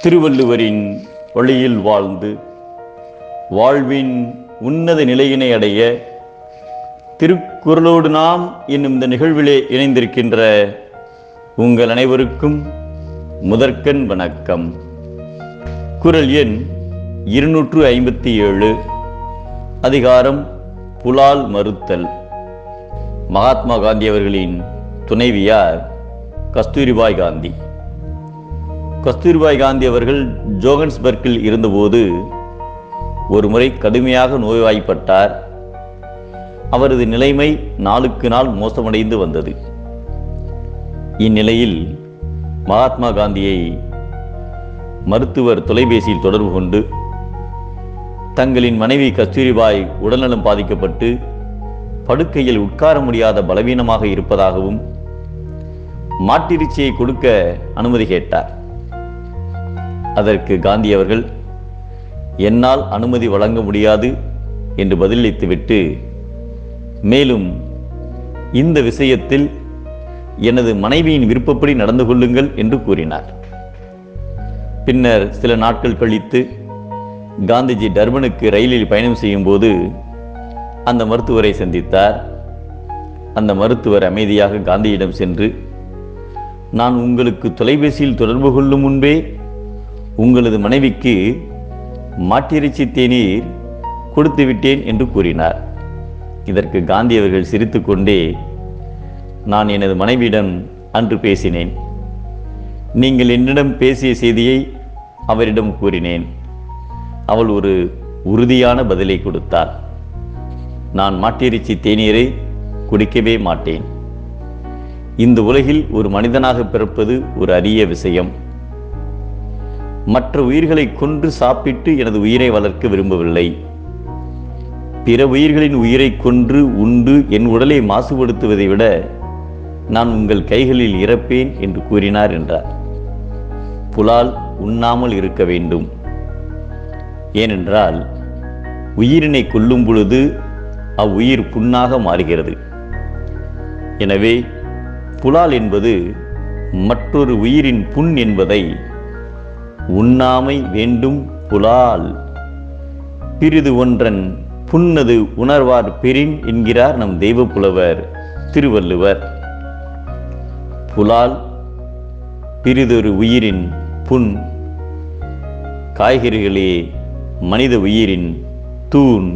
திருவள்ளுவரின் வழியில் வாழ்ந்து வாழ்வின் உன்னத நிலையினை அடைய திருக்குறளோடு நாம் என்னும் இந்த நிகழ்விலே இணைந்திருக்கின்ற உங்கள் அனைவருக்கும் முதற்கண் வணக்கம். குறள் எண் 257, அதிகாரம் புலால் மறுத்தல். மகாத்மா காந்தி அவர்களின் துணைவியார் கஸ்தூரிபாய் காந்தி. கஸ்தூரிபாய் காந்தி அவர்கள் ஜோகன்ஸ்பர்க்கில் இருந்தபோது ஒரு முறை கடுமையாக நோய்வாய்ப்பட்டார். அவரது நிலைமை நாளுக்கு நாள் மோசமடைந்து வந்தது. இந்நிலையில் மகாத்மா காந்தியை மருத்துவர் தொலைபேசியில் தொடர்பு கொண்டு தங்களின் மனைவி கஸ்தூரிபாய் உடல்நலம் பாதிக்கப்பட்டு படுக்கையில் உட்கார முடியாத பலவீனமாக இருப்பதாகவும் மாட்டிறைச்சியை கொடுக்க அனுமதி கேட்டார். அதற்கு காந்தி அவர்கள் என்னால் அனுமதி வழங்க முடியாது என்று பதிலளித்துவிட்டு, மேலும் இந்த விஷயத்தில் எனது மனைவியின் விருப்பப்படி நடந்து கொள்ளுங்கள் என்று கூறினார். பின்னர் சில நாட்கள் கழித்து காந்திஜி டர்பனுக்கு ரயிலில் பயணம் செய்யும் போது அந்த மருத்துவரை சந்தித்தார். அந்த மருத்துவர் அமைதியாக காந்தியிடம் சென்று, நான் உங்களுக்கு தொலைபேசியில் தொடர்பு கொள்ளும் முன்பே உங்களது மனைவிக்கு மாட்டிறைச்சி தேநீர் கொடுத்து விட்டேன் என்று கூறினார். இதற்கு காந்தி அவர்கள் சிரித்துக்கொண்டே, நான் எனது மனைவியிடம் அன்று பேசினேன். நீங்கள் என்னிடம் பேசிய செய்தியை அவரிடம் கூறினேன். அவள் ஒரு உறுதியான பதிலை கொடுத்தாள். நான் மாட்டிறைச்சி தேநீரை குடிக்கவே மாட்டேன். இந்த உலகில் ஒரு மனிதனாக பிறப்பது ஒரு அரிய விஷயம். மற்ற உயிர்களை கொன்று சாப்பிட்டு எனது உயிரை வளர்க்க விரும்பவில்லை. பிற உயிர்களின் உயிரை கொன்று உண்டு என் உடலை மாசுபடுத்துவதை விட நான் உங்கள் கைகளில் இறப்பேன் என்று கூறினார் என்றார். புலால் உண்ணாமல் இருக்க வேண்டும். ஏனென்றால் உயிரினை கொல்லும் பொழுது அவ்வுயிர் புண்ணாக மாறுகிறது. எனவே புலால் என்பது மற்றொரு உயிரின் புண் என்பதை உண்ணாமை வேண்டும். புலால் பிறிது ஒன்றன் புண்ணது உணர்வார் பெறின் என்கிறார் நம் தெய்வ புலவர் திருவள்ளுவர். புலால் பிறிதொரு உயிரின் புண். காய்கறிகளே மனித உயிரின் தூண்